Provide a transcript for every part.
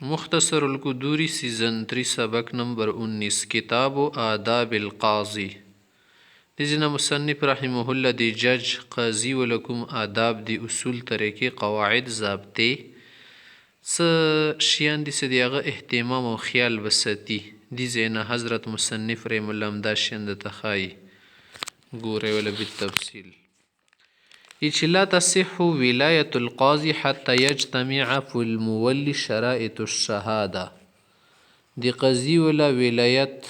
مختصر القدوری سیزن 3 سبق نمبر 19 کتاب و آداب القاضی دیزنا مصنف رحمه الله دی جج قاضی ولکم آداب دی اصول طریقې قواعد ضابطې څه شیان دي چې د هغه اهتمام او خیال بساتي دي ځای حضرت مصنف رحم الله هم دا شیان درته ښایي ګورئ وله بالتفصیل چې لا تصح ولایة القاضي حتى يجتمع في المولي شرائط الشهادة دی قاضي ولا ولایت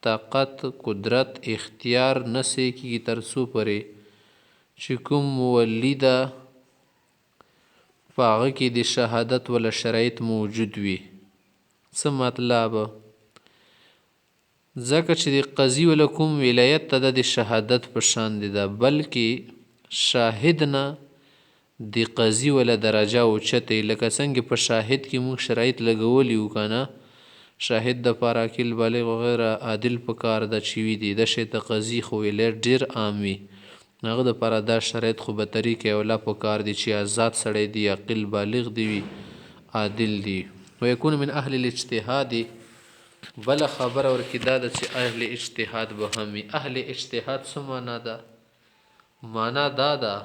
طاقت قدرت اختیار نسی کی ترسو پرې چې کوم مولی ده په هغه کې د شهادت ولا شرایط موجود وي څه مطلب ځکه چې د قاضي ولا کوم ولایت ته د شهادت په شان دي ده بلکې شاهد نه د قاضي ولا درجه اوچته لکه څنګه په شاهد کې موږ شرایط لګولی و کنه شاهد د پاره عاقل بالغ وغیره عادل پکار د چوي دي د شی ته قاضي خو ویل ډیر عام وي هغه د پاره دا شرایط خو به طریقې اوله پکار دي چې آزاد سړی دی عاقل بالغ دی وي عادل دی ويكون من اهل الاجتهاد بل خبر اور کی دا چې اهل اجتهاد به هم اهل اجتهاد څه معنا ده معنا دا ده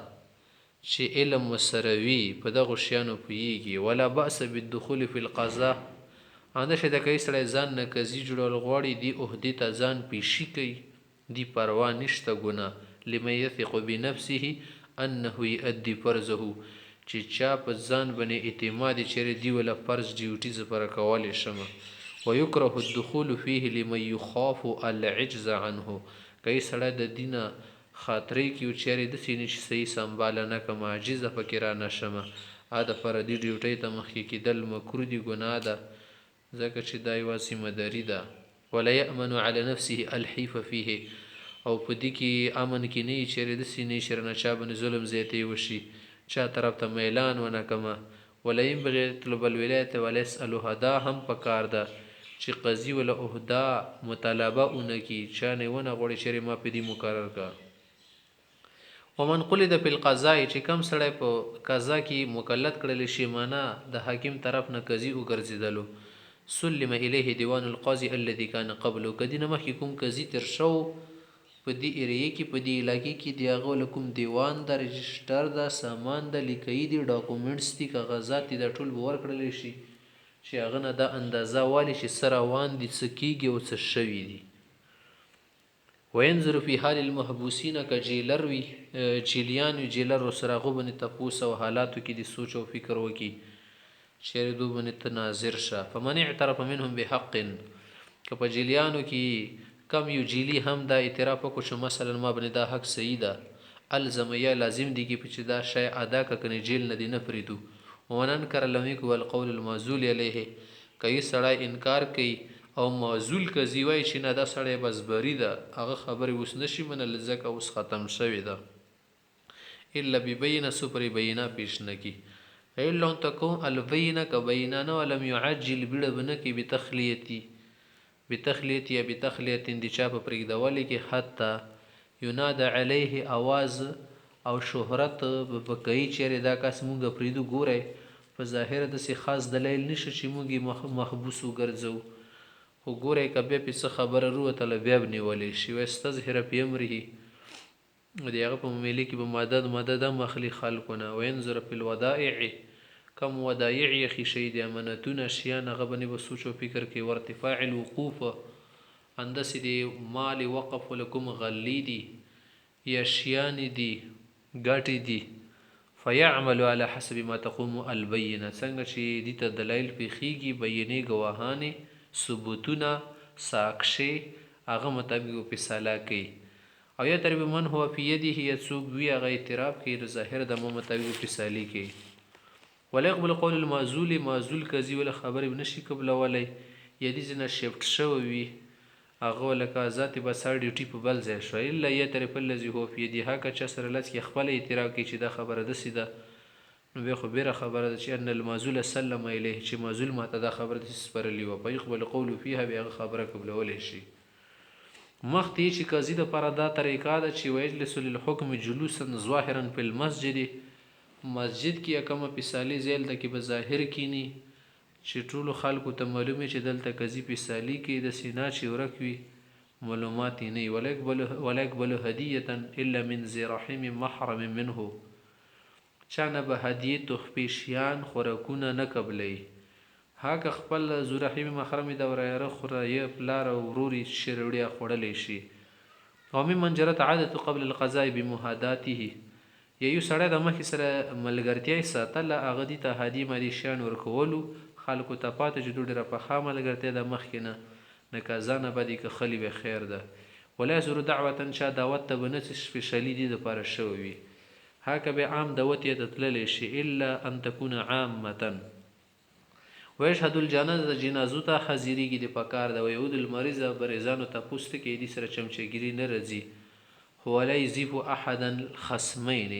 چې علم وسروي په دغه شیانو پوهیږي ولا باس بالدخول فی القضاء انده چې د کوي سړی ځان نه قاضي جوړول غواړي دی عهدې ته ځان پیشي کوي دی پروا نشته ګناه لمن یثق بنفسه انه یؤدي فرضه چې چا په ځان باندې اعتماد چیرې دی ولا فرض ډیوټي زپر کولی شمه ويكره الدخول فيه لمن يخاف العجز عنه کوي سړی د دینه خاطرې کې چیرې د سینې چې صحیح سنباله نه کوم عاجزه پکې را نشمه دا فردي ډیوټۍ ته مخکې کېدل مکروه دي ګناه ده ځکه چې دا یوه ذمه داري ده ولا یأمن علی نفسه الحیف فیه او په دې کې امن کې نه چیرې د سینې شر نه چا باندې ظلم زیاتی وشي چا طرف ته میلان ونه کمه ولا ينبغي طلب الولایت ولا يسألها دا هم پکار ده چې قاضي ولا عهده مطالبه اونکي چا نه ونه غوړي چیرې ما په دې مقرر کا ومن قلد فی القضاء چې کم سړی په قضا کې مکلف کړل شي معنا د حاکم طرف نه قاضي وګرځیدلو سلم الیه دیوان القاضي الذي كان قبله کدی نه مخکې کوم قاضي تر شو په دې ایریه کې په دې علاقې کې دی هغه کوم دیوان د رجستر د سامان د لیکي دی ډاکومېنټس دي کاغذات د ټول ور کړل شي چې هغه نه د اندازه والی چې سره روان دي څه کیږي او څه شوي دي وینظر فی حال المحبوسین کجیلر وی جیلیان وی جیلر سره غوبن تپوس او حالاتو کې د سوچ او فکر وکي شری دو بن تناظر شه فمن اعترف منهم بحق که په جیلیانو کې کم یو جیلی هم دا اعتراف کو چې مثلا ما بن دا حق صحیح ده الزم یا لازم دي کې چې دا شی ادا کنه جیل نه دی نه فریدو ونن کر لمیک والقول المعزول الیه کای سړی انکار کوي او معزول قاضي وای چې نه دا سړی بس بری ده هغه خبرې اوس نشي منل ځکه اوس ختم شوی ده الا ببینه سپر بینه پیش نکی الا تکون البینه کبینه ولم يعجل بنکی بتخلیتی یا بتخلیت دی چا په پرېږدولې کې حتی یناد علیه आवाज او شهرت بکئی چیرې دا کس مونږ پریدو ګورئ په ظاهر د سي خاص دلیل نشه چې مونږ محبوس وګرځو خو ګورئ کبه په څه خبره روته بیا بنیولې شي واستظهر فی امره دی هغه په ملي کې به مدد مخلي خلقونه وینظر فی الودائع کم ودائع یخی شی دی امانتونه شیان هغه باندې به سوچ او فکر کوي ورتفاع الوقوف اندسې دی مال وقف لكم غلی دی یا شیان دی ګاټي دی فيعمل على حسب ما تقوم البینه څنګه چې دې ته دلایل پیخیږي بینې گواهانې ثبوتونه ساکشي هغه مطابق فیصله کوي او یا تر من هو فی یده یسوق وی هغه اعتراف کوي د ظاهر د مطابق فیصله کوي ولا يقبل قول المعزول قاضي ولا خبر بنشي قبل ولا یدي زنه شفت شو وي هغه لکه ذات بسار ډیوټي په بل ځای شو الا یا تر په لذي هو فی یده هغه چا سره لڅ کې خپل اعتراف کوي چې دا خبره د سیده نو به خو بیره خبره ده چې ان المعزول سلم الیه چې معزول ماته دا خبره د سپرلی و په يقبل قول فيها به خبره قبلولې شي مختی چې قاضي د پر دا طریقه ده چې ویجلس للحكم جلوسا ظاهرا في المسجد مسجد کې کومه فیصله زیل د کې به ظاهر کینی چې ټولو خلکو ته معلومه چې دلته قضی په سالی کې د سینا چې ورک وي معلومات نه ولا يقبل هدیه الا من ذي رحم محرم منه چانه به هدیه تخپیشیان خوراکونه نه قبلې هغه خپل ذو رحم محرم د ورایره خورای پلار او وروري شروړیا خوړلې شي او من جرت عادت قبل القضاء بمهاداته یو سړی د مخې سره ملګرتیا ساتله هغه دي ته هدی مری شان ورکولو خلکو ته پاتې چې ډوډۍ را په خامه لګرته د مخ کې نه کازانه بدی که خلی به خیر ده ولا زر دعوه شا دعوت ته بنس سپیشلی دي د پاره شوی هکه به عام دعوت یې تتلل شي الا ان تكون عامه ويشهد الجنازه جنازو ته حاضریږي د پکار د ويود المریض برزانو ته پوست کې دي سره چمچګری نه رځي هو لا يزيف احدا خصمين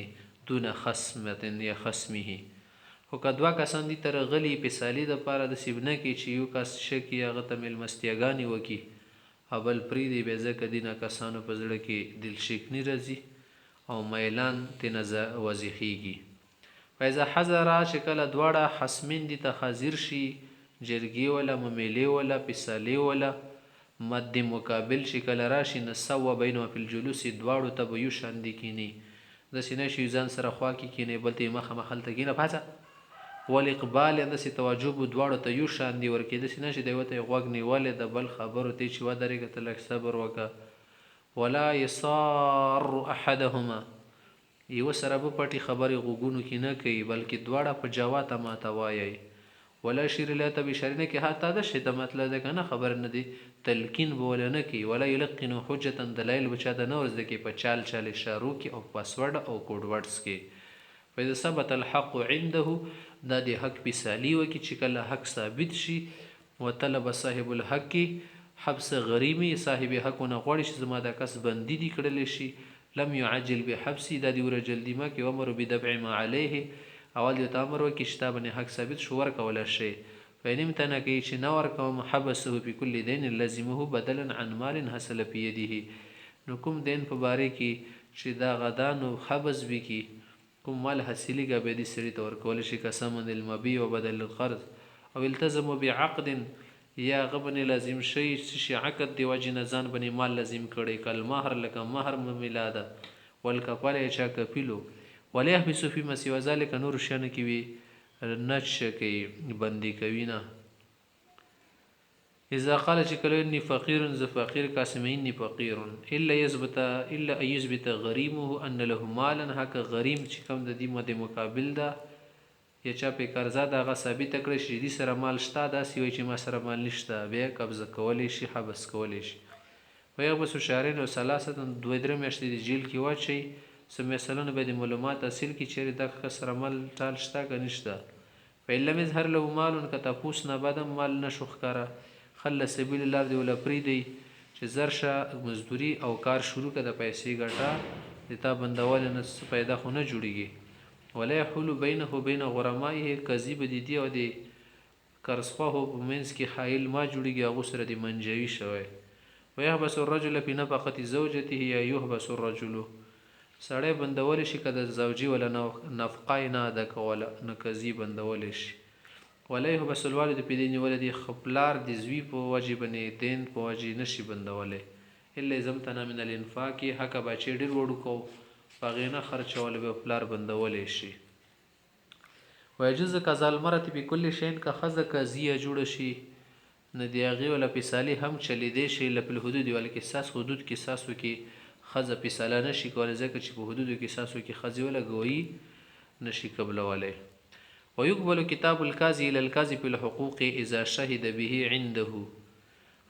دون خصمه یا خصمه خو کدوا کسان دي تر غلی په سالی د پاره د سیبنه کې چې یو کس شکی هغه ته مل مستیاګانی وکي ابل پری دی به ځکه دینه کسانو په زړه کې دل شکنی راځي او میلان تنزه وزخیږي فاذا حذر شکل دواړه حسمین دي ته حاضر شي جرګي ولا ممیلی ولا پسالی ولا مد مقابل شکل راشي نسو بینه فی الجلوس دواړو ته یو شان دي کینی د سینې شي ځان سره خوا کې کینی بلته مخه مخلته کینه پاتہ والاقبال د سی توجب دواړو ته یو شان دی ورکې د سینې شي دیوته غوګ نیواله د بل خبرو ته چې و درګه تلک صبر وکا ولا يصار احدهما یو سره په پټي خبرې غوګونو کې نه کوي بلکې دواړه په جواته ما توایي ولا شیر لا ته بشرنه کې هاته د شی د مطلب ده کنه خبر نه دی تلقین بول نه کوي ولا یلقن حجه دلایل بچا د نور زده کې په چال چال اشارو کې او پاسورډ او کوډ ورډز کې فإذا ثبت الحق عنده دا د حق مثالی و کی چې کله حق ثابت شي وطلب صاحب الحق حبس غریمی صاحب حق نه غوړي چې زما د کس بندي دي کړل شي لم يعجل بحبسي دا دی ور جلدی ما کې امر بدفع ما عليه اول یو تامر و کی شتاب نه حق ثابت شو ور کول شي فینم تنه کی چې نو ور کوم حبسه په کل دین لازمه بدلا عن مال حصل في يده نو کوم دین په باره کې چې دا غدانو حبس وکي کوم مال حاصلېږي به دې سړي ته ورکولی شي که ثمن المبيع وبدل القرض او التزموا بعقد یا غبن لازم شي چې عقد دی وجه نه ځان باندې مال لازم کړي کل مهر لکه مهر ملاده والکفاله چا کفیلو ولا يحبس فيما سوى ذلك نور شان کې وي نچ کوي بندي کوي نه اذا قال چې کله اني فقير ز فقير قاسمين فقير الا يثبت غريمه ان له مالا هک غريم چې کوم د دې مده مقابل ده یا چا په قرضا دغه ثابت کړی چې دې سره مال شته دا سی وي چې ما سره مال نشته بیا قبضه کولی شي حبس کولی شي ويغبس شهرين او ثلاثه دوه درې میاشتې د جیل کې واچي سم مثلا به د معلومات اصل کې چیرې د سره مال ټال شته که نشته فإن لم يظهر له مال کتپوس نه بعد مال نشوخ کړه خل سبیل الله دی ولا پریدي چې زرشه مزدوري او کار شروع کړه د پیسې ګټه د تا بندول نه پیدا خو نه جوړیږي ولا يحول بينه وبين غرمائه کذب دي او د قرضخواه په منځ کې حائل ما جوړیږي هغه سره د منجوي شوی ويحبس الرجل في نفقه زوجته یا يحبس الرجل سړی بندول شي کده زوجي ولا نفقه نه د کوله نه کذب بندول شي ولا يحبس الوالد په دین ولدي خپلار د زوی په واجب نه دین په واجب نشي بندوله الا زمتنا من الانفاق حق بچی ډیر وړو کو بغینه خرچول به خپلار بندول شي ويجوز قضاء المرأة بكل شيء كخذ قضيه جوړ شي نه دیغه ولا پسالی هم چلی دی شي لپل حدود ول قصاص حدود قصاصو کې خذ پساله نشي کول ځکه چې په حدود قصاصو کې خذ ولا گوئی نشي قبل وله ويقبل كتاب القاضي الى القاضي في الحقوق اذا شهد به عنده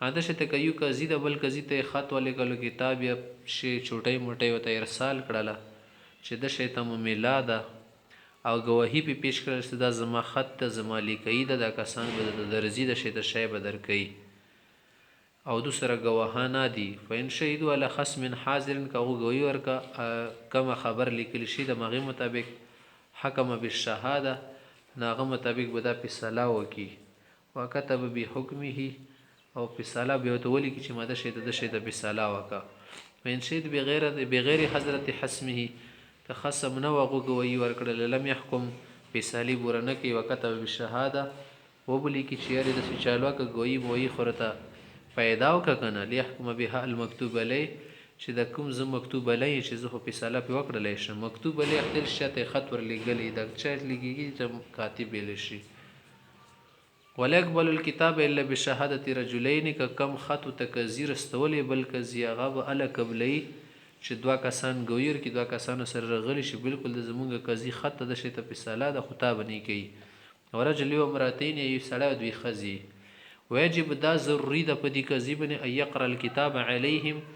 هذا شته کيو قاضي د بل قاضي ته خط ولګلو کتاب یا شی چټي موټي وته ارسال کړله چې د شیطان میلاد او گواهی په پیش کړل چې دا زما خط ته زما لیکي د کسان به د درزي د شیطان شی بدر کوي او دوسره گواهان دي فین شهیدو علی خصم حاضر کغه گواہی ورکا کما خبر لیکل شي د مغي مطابق حکم بالشهاده ناغه مطابق بدا فیصله وکي وکتب بحکمه او فیصله به تولی کی چې ماده شه د شه د فیصله وکا وین شید بغیر حضرت حسمه تخصم نو غو گوی ورکړل لم يحكم فیصله ورنه کی وکتب بالشهاده وبلی کی چې یاري داسې چالوا که ګویي مویي خو راته پیدا وکړه که نه لیحکم بها المکتوب علی چې د کوم زه مکتوب علی چې زه خو فیصله پرې وکړلی شم مکتوب علی اختر شته خط ورلیږلی د چا لیږي چې کاتب ویلی شي ولا يقبل الكتاب الا بشهاده رجلين که کم خط ته کزیر استولی بل کزی هغه به اله قبلی چې دوه کسان ګویر کې دوه کسانو سره رغلی شي بالکل د زمونږ کزی خط ته د شي ته فیصله د خطاب نه کوي ورجل و امراتین یو سړی دوی خزي ويجب دا ضروري د پدې کزی باندې ان يقرا الكتاب عليهم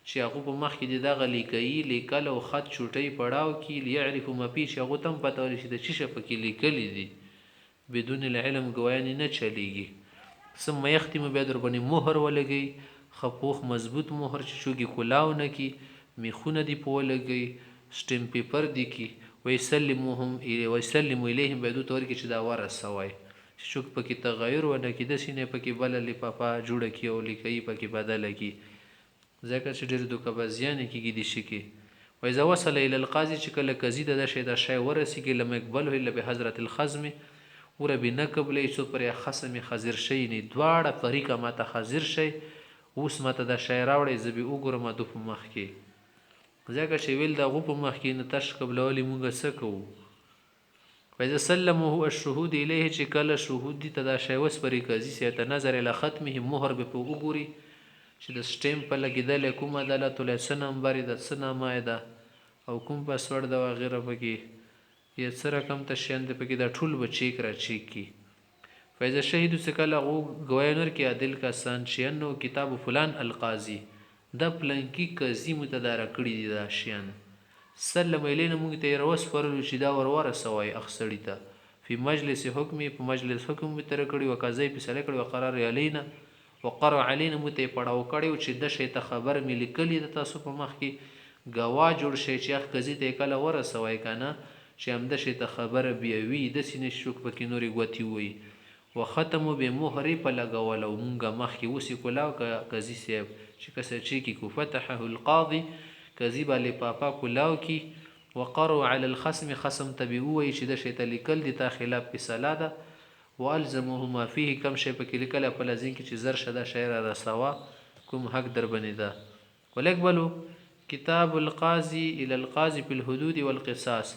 چې هغه په مخ کې د غلی کوي لیکل او خط چوټي پړاو کې ليعرف ما فيه چې هغه تم پته ولې چې د چی شپ کې لیکلي دي بدون العلم ګویان نه چلیږي ثم يختم بیا در باندې مهر ولګي خپوخ مضبوط مهر چې شوګي کلاو نه کی میخونه دی په ولګي سټیم پیپر دی کی ويسلمهم الیهم بعدو تور کې چې دا ورسوي شوک پکې تغیر ونه کې د سینې پکې بل لپاپا جوړه کی او لیکي پکې بدل کی ځکه چې ډېر دوکبازیان کېږي دي شي کې وإذا وصل الى القاضي چې کله قاضي د شی د شی ورسیږي لم يقبله الا بحضرة الخصم ور بنا قبلې څو پر خصم حاضر شي نه دواړه طریقه ماته حاضر شي اوس ماته د شی راوړې زبي وګورم د په مخ کې ځکه چې ویل د غو په مخ کې نه تش قبلولې مونږ څه کوو فإذا سلمه الشهود الیه چې کله شهود دي ته د شی وس پر قاضي سي ته نظر الى ختمه مهر به وګوري چې د سټیم په لګیدل کوم عدالت له څه نمبر د څه نامه ده او کوم پاسورډ د وغیره پکې یا څه رقم ته شین د پکې د ټول بچیک را چیک کی فإذا شهید سکل غو گواینر کې عادل کسان چې نو کتاب فلان القاضي د پلانکی قاضي متدارک کړی دي دا شین سلم الینا موږ ته روس پرلو چې دا ورور سوای اخسړی ته په مجلس حکم په مجلس حکم تر کړی او قاضي فیصله کړی او قرار علینا وقرع علينا مته پړاو کړي چې د شی ته خبر ملي کلی د تاسو په مخ کې گوا جوړ شي چې اخ قضیه ته کله ورسوي کنه چې هم د شی ته خبر بیوي د سینې شوک پکې نوري غوتی وي وختم به مهر په لګول او مونږه مخ کې وسی کولاو قضیه سی چې کسه چې کې کو فتحه القاضي قضیه له پاپا کولاو کې وقروا على الخصم خصم تبوي چې د شی ته لیکل دي تا خلاف په سلاده والزمه ما فيه کم شی پکې لیکل په لازم کې چې زر شدا شعر رسوا کوم حق در بنی ده ولقبلو کتاب القاضي الى القاضي في الحدود والقصاص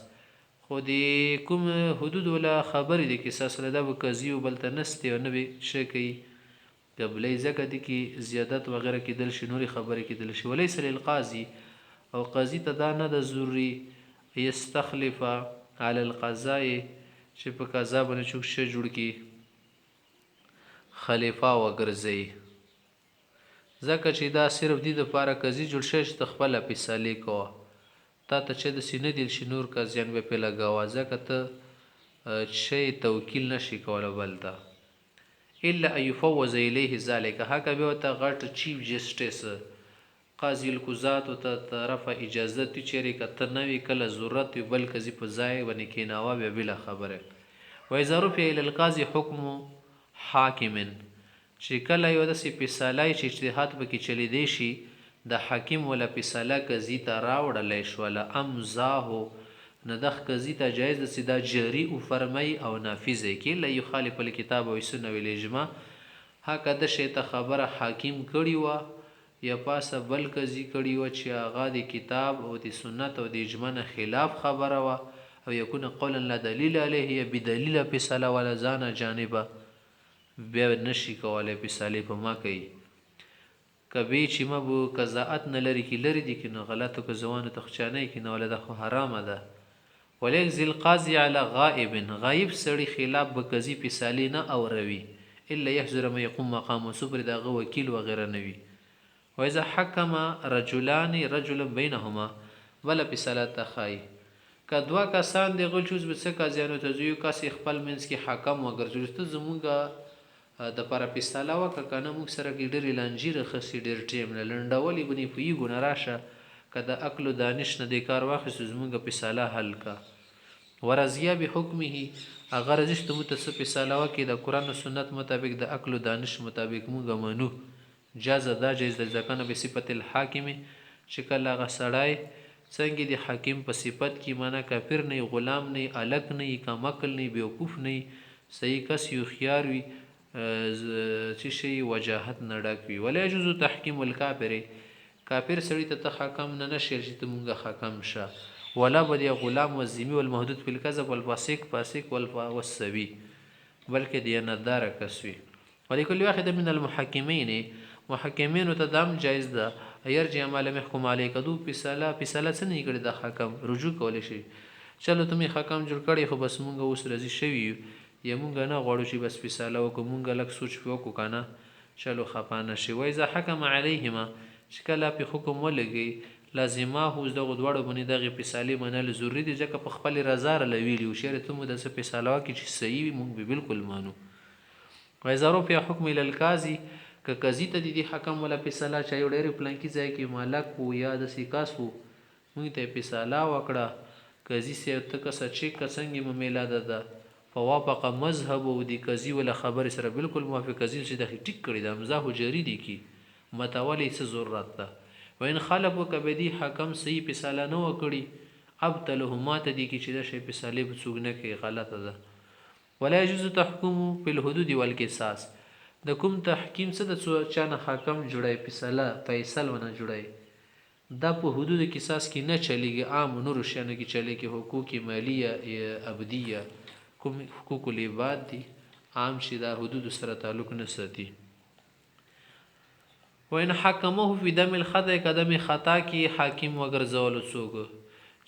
خو دې کوم حدود ولا خبر دي قصاص لدا وکزیو بلته نسته او نبي شي کوي قبلې زکه دي کې زیادت وغیرہ کې دل شنوري خبره کې دل شي وليس للقاضي او قاضي تدانه د ضروري يستخلف على القضاء چې په قضا باندې چوک شي جوړ کی خلیفہ وګرځي ځکه چې دا صرف د لپاره قضیه جوړ شي چې خپل فیصله کوه تا ته چې د سینې دل شنور قاضیان به په لګاوه ځکه ته شی توکیل نشي کولای بلدا الا يفوز اليه ذلك هکه به ته غټ چیف جسټس قاضي القضات ته طرف اجازه تی چیرې کته نوې کله ضرورت بل قضیه په ځای باندې کیناوه به بلا خبره وای ظرف الى القاضي حكم حاکم چې کله یو د سی فیصله چې اجتهاد پکې چلی دی شي د حاکم ولا فیصله قضیه ته راوړل شو ولا امزاه ندخ قضیه ته جایز د سیدا جری او فرمای او نافذ کی لا یخالف الكتاب و السنه والاجماع هکه د شی ته خبره حاکم کړي وا یا پاسه بل قضیه کړي و چې هغه د کتاب او د سنت او د اجماع خلاف خبره وا او یکون قولا لا دلیل علیه یا بدلیل فیصله ولا ځانه جانبه بیا نشي کولای فیصله په ما کوي کبي چې ما بو قضاءت نه لري کی لري دي کنه غلطه کو زوانه تخچانه کی نه ولدا خو حرامه ده وليجزي القاضي على غائب غائب سړي خلاف به قضیه فیصله نه اوروي الا يحذر ما يقوم مقام صبر دغه وکیل وغیرہ نوي واذا حكم رجلان رجل بينهما ولا فیصله تخای کدوا کسان دغه چوز به څه قاضیانو ته یو کس خپل منځ کې حکم وګرځول زمونږه د پر فیصله وکنه موږ سره کې ډېر لانجیره خسي ډېر ټیم لنډولې بني په یو ګونه راشه کده عقل و دانش نه د کار واخص زمونږه فیصله حل کا ورزیا به حکمه اگر رجشت متصف فیصله وکي د قران او سنت مطابق د عقل و دانش مطابق موږ منو جاز دا جایز د ځکنه به صفت الحاکم شکل غسړای څنګه د حاکم په صفت کې معنا کافر نه غلام نه الک نه کمکل نه بیوقوف نه صحیح کس یو خيار وي چې شي وجاهت نه ډک وي. ولا يجوز تحکیم الکافر، کافر سړی ته حکم نه نشي چې ته مونږه حکم شه. ولا بدی غلام والذمي والمحدود في الكذب والفاسق فاسق والسبي، بلکې دیانتدار کس وي. ولکل واحد من المحکمین، محکمینو ته دام جایز ده يرجع ما لم يحكم عليه، کدو فیصله څه نه کړي د حکم رجوع کولی شي. چلو ته می حکم جوړ کړی خو بس مونږ اوس راضي شوي یا مونږ نه غواړو چې بس فیصله وکړو، مونږ لږ سوچ وکړو کنه، چلو خفه نه شي. وایذا حکم علیهما، چې کله په حکم ولګي لازمه اوس دغه دواړو باندې دغه فیصلې منل ضروري دي، ځکه په خپل رضا لویلی او شری ته مو د څه فیصله وکړي چې صحیح وي مونږ به بالکل مانو. وایذا رفع حکم الى القاضي، که قاضي ته د حکم ولا فیصله چا یو ډېر پلان کې ځای کې مالک وو یا د سیکاس وو مونږ ته فیصله وکړه، قاضي سي ته کسه چې کسنګ ممیلا ده فوافق مذهب او دی قاضي ولا خبر سره بالکل موافق، قاضي چې د ټیک کړی د امزاح جری دي کی متوالی څه ضرورت ده. وین خلف وکبدی حکم صحیح فیصله نه وکړي ابتلهما ته دي کی چې د شی فیصله به څوک نه کوي غلطه ده. ولا يجوز تحكم في الحدود والقصاص، د کوم تحکیم څه د چانه حکم جوړای فیصل ونه جوړای دا په حدود قصاص کې نه چلیږي، عام نور شانه کې چلیږي. حقوق مالیه ابدیه کوم حقوق العباد دي عام شي دا حدود سره تعلق نه ساتي. وین حکمه فی دم الخطا، قدم خطا کې حاکم وګرځول څوک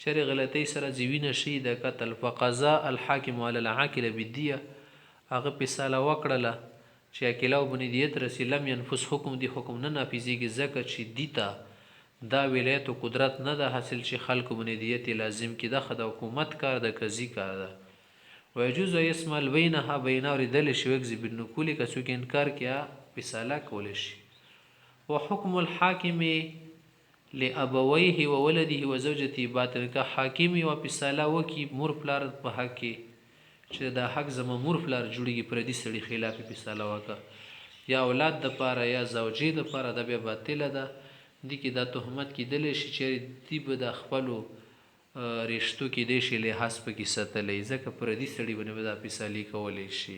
چر غلطی سره زوینه شي د قتل فقضاء الحاکم علی العاقل بالدیه، هغه فیصله وکړه چې اکیلاو بنی دیت رسی لم ينفذ حکم دی حکم نه نافذیږي ځکه چې دیتا دا ولایت او قدرت نه ده حاصل چې خلق بنی دیت لازم کې د خد حکومت کار د قضی کار ده. ويجوز يسمى بينها بين اوردل شي وکذب بالنقول کسو کې انکار کیا فیصله کول شي. وحكم الحاکم لابويه وولده وزوجته باطل، کا حاکم او فیصله وکي مور پلار په حق کې چې دا حق زما مور پلار جوړیږي پر دې سړي خلاف فیصله وکړه یا اولاد د پاره یا زوجي د پاره د بیا باطل ده دي کې دا تهمت کې دل شي چې دی به د خپلو رشتو کې د شي له حسب کې ستلې ځکه پر دې سړي باندې دا فیصله کولای شي.